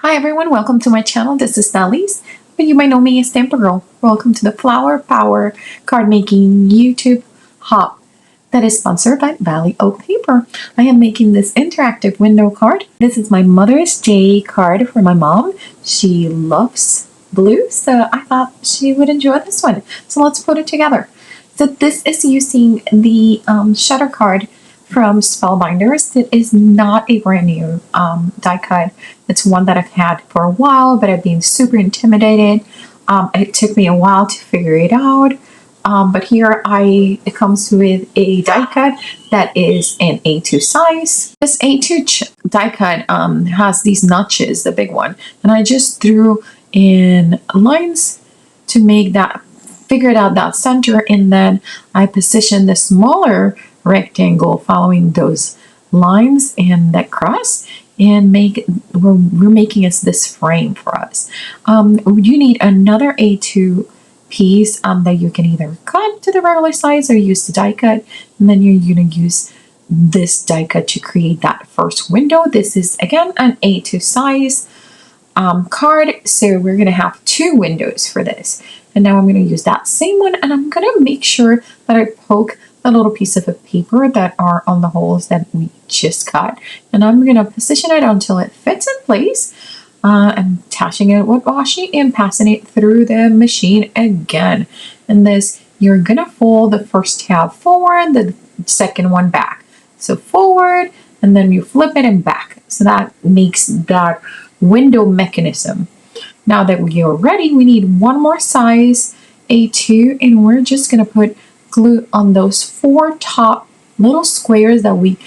Hi everyone, welcome to my channel. This is Dalise, but you might know me as Stamprgrl. Welcome to the Flower Power Card Making YouTube Hop that is sponsored by Valley Oak Paper. I am making this interactive window card. This is my Mother's Day card for my mom. She loves blue, so I thought she would enjoy this one. So let's put it together. So this is using the shutter card from Spellbinders. It is not a brand new die cut. It's one that I've had for a while, but I've been super intimidated. It took me a while to figure it out. But here it comes with a die cut that is an A2 size. This A2 die cut has these notches, the big one, and I just threw in lines to make that, figured out that center, and then I positioned the smaller rectangle following those lines and that cross, and we're making this frame for us. You need another A2 piece that you can either cut to the regular size or use the die cut, and then you're going to use this die cut to create that first window. This is again an A2 size card, so we're going to have two windows for this. And now I'm going to use that same one, and I'm going to make sure that I poke the little pieces of paper that are on the holes that we just cut, and I'm going to position it until it fits in place. I'm attaching it with washi and passing it through the machine again. And this, you're going to fold the first tab forward, the second one back. So forward, and then you flip it and back. So that makes that window mechanism. Now that we are ready, we need one more size, A2, and we're just going to put glue on those four top little squares that we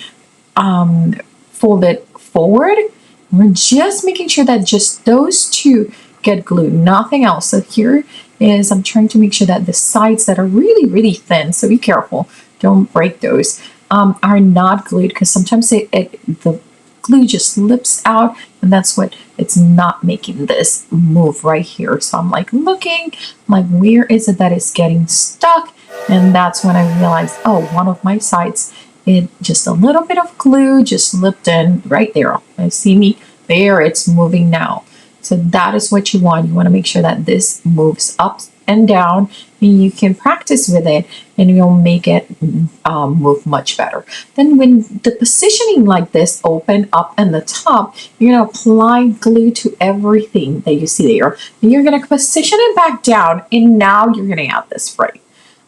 folded forward. We're just making sure that just those two get glued, nothing else. So here is, I'm trying to make sure that the sides that are really, really thin, so be careful, don't break those, are not glued, because sometimes the glue just slips out, and that's what it's not making this move right here. So I'm like looking, like, where is it that is getting stuck? And that's when I realized, oh, one of my sides, just a little bit of glue just slipped in right there. You see me there, it's moving now. So that is what you want. You want to make sure that this moves up and down, and you can practice with it, and you'll make it move much better. Then when the positioning like this, open up in the top, you're going to apply glue to everything that you see there. And you're going to position it back down, and now you're going to have this frame.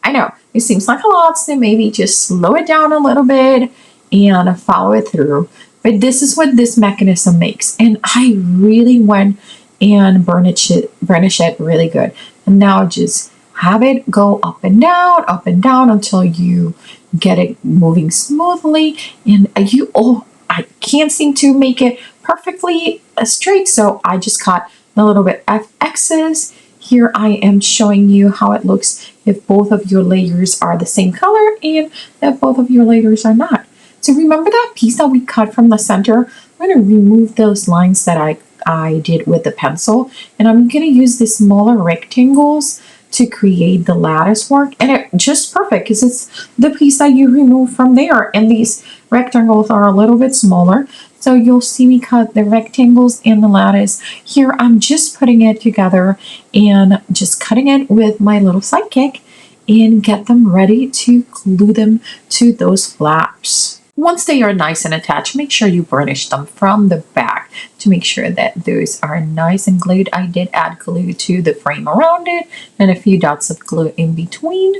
I know it seems like a lot, so maybe just slow it down a little bit and follow it through. But this is what this mechanism makes. And I really went and burnish it really good. And now just have it go up and down until you get it moving smoothly. And I can't seem to make it perfectly straight, so I just cut a little bit of excess. Here I am showing you how it looks if both of your layers are the same color and if both of your layers are not. So remember that piece that we cut from the center? I'm going to remove those lines that I did with the pencil, and I'm going to use the smaller rectangles to create the lattice work, and it's just perfect because it's the piece that you remove from there, and these rectangles are a little bit smaller. So you'll see me cut the rectangles and the lattice. Here I'm just putting it together and just cutting it with my little sidekick and get them ready to glue them to those flaps. Once they are nice and attached, make sure you burnish them from the back to make sure that those are nice and glued. I did add glue to the frame around it and a few dots of glue in between.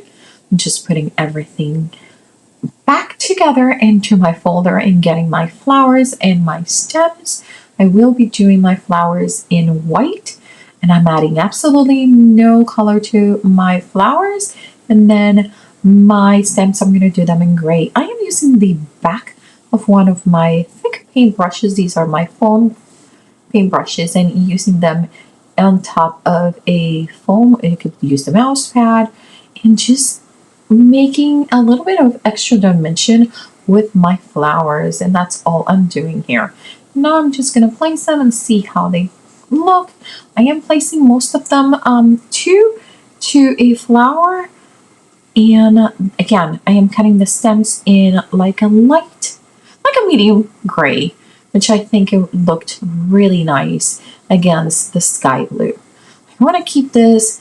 I'm just putting everything back together into my folder and getting my flowers and my stems. I will be doing my flowers in white, and I'm adding absolutely no color to my flowers. And then my stems, I'm going to do them in gray. I am using the back of one of my thick paint brushes. These are my foam paint brushes, and using them on top of a foam. You could use the mouse pad and just making a little bit of extra dimension with my flowers, and that's all I'm doing here. Now I'm just going to place them and see how they look. I am placing most of them to a flower, and again I am cutting the stems in like a medium gray. which I think it looked really nice against the sky blue. I want to keep this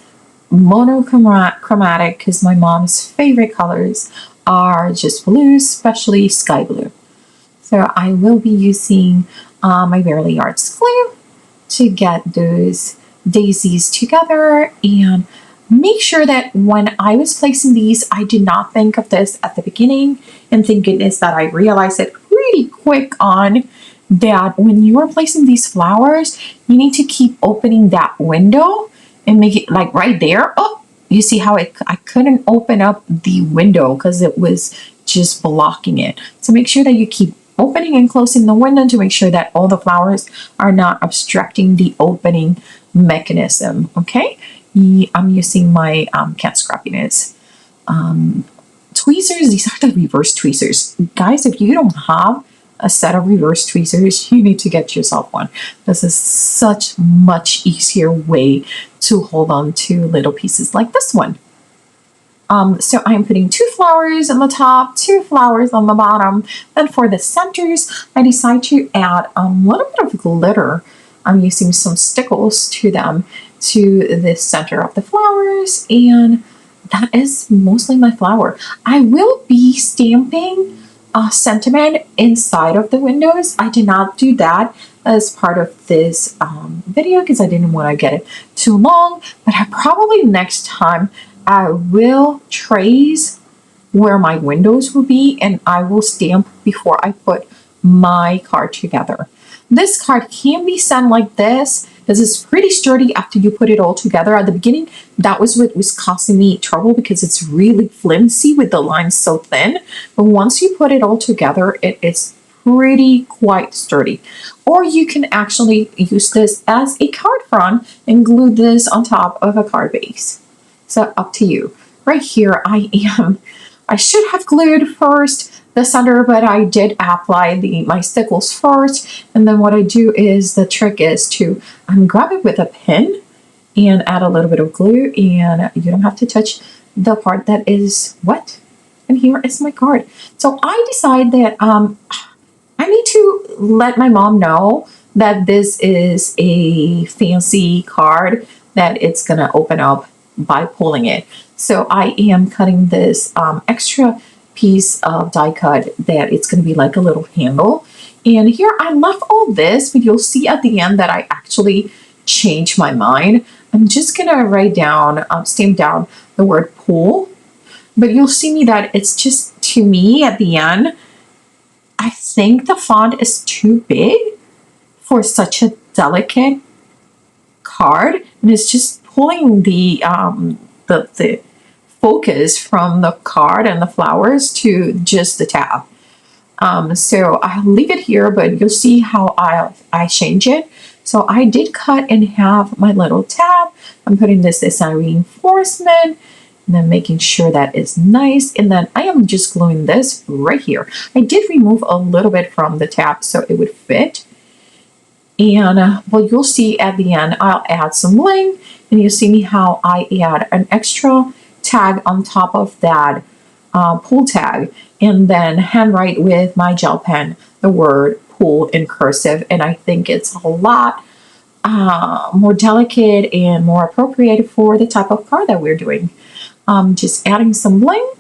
monochromatic because my mom's favorite colors are just blue, especially sky blue. So I will be using my Barely Arts glue to get those daisies together, and make sure that when I was placing these, I did not think of this at the beginning, and thank goodness that I realized it pretty quick on that when you are placing these flowers, you need to keep opening that window and make it like right there. Oh, you see how I couldn't open up the window because it was just blocking it. So make sure that you keep opening and closing the window to make sure that all the flowers are not obstructing the opening mechanism. Okay, I'm using my cat scrappiness tweezers. These are the reverse tweezers, guys. If you don't have a set of reverse tweezers, you need to get yourself one. This is such much easier way to hold on to little pieces like this one. So I'm putting 2 flowers on the top, 2 flowers on the bottom. Then for the centers, I decide to add a little bit of glitter. I'm using some stickles to them to the center of the flowers, and that is mostly my flower. I will be stamping a sentiment inside of the windows. I did not do that as part of this video because I didn't want to get it too long, but I probably next time I will trace where my windows will be, and I will stamp before I put my card together. This card can be sent like this because it's pretty sturdy after you put it all together. At the beginning, that was what was causing me trouble because it's really flimsy with the lines so thin. But once you put it all together, it is pretty quite sturdy. Or you can actually use this as a card front and glue this on top of a card base. So up to you. Right here, I should have glued first the center, but I did apply my stickles first. And then what I do is, the trick is to grab it with a pin and add a little bit of glue, and you don't have to touch the part that is wet. And here is my card. So I decide that I need to let my mom know that this is a fancy card that it's gonna open up by pulling it. So I am cutting this extra piece of die cut that it's going to be like a little handle. And here I left all this, but you'll see at the end that I actually changed my mind. I'm just going to write down, stamp down the word pull, but you'll see me that it's just, to me at the end, I think the font is too big for such a delicate card, and it's just pulling the focus from the card and the flowers to just the tab. So I'll leave it here, but you'll see how I change it. So I did cut in half my little tab. I'm putting this as a reinforcement, and then making sure that it's nice. And then I am just gluing this right here. I did remove a little bit from the tab so it would fit. And well, you'll see at the end, I'll add some bling, and you'll see me how I add an extra tag on top of that pull tag, and then handwrite with my gel pen the word pull in cursive. And I think it's a lot more delicate and more appropriate for the type of card that we're doing. Just adding some bling,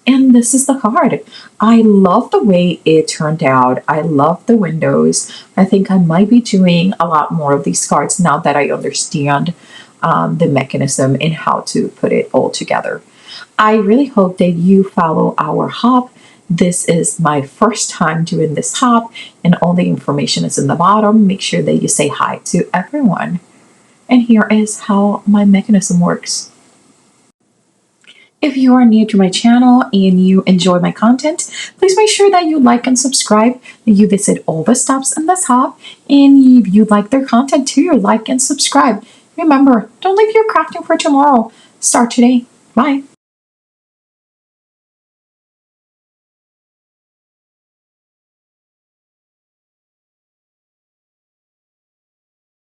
and this is the card. I love the way it turned out. I love the windows. I think I might be doing a lot more of these cards now that I understand the mechanism and how to put it all together. I really hope that you follow our hop. This is my first time doing this hop, and all the information is in the bottom. Make sure that you say hi to everyone. And here is how my mechanism works. If you are new to my channel and you enjoy my content, please make sure that you like and subscribe, that you visit all the stops in this hop, and if you like their content too, like and subscribe. Remember, don't leave your crafting for tomorrow. Start today. Bye.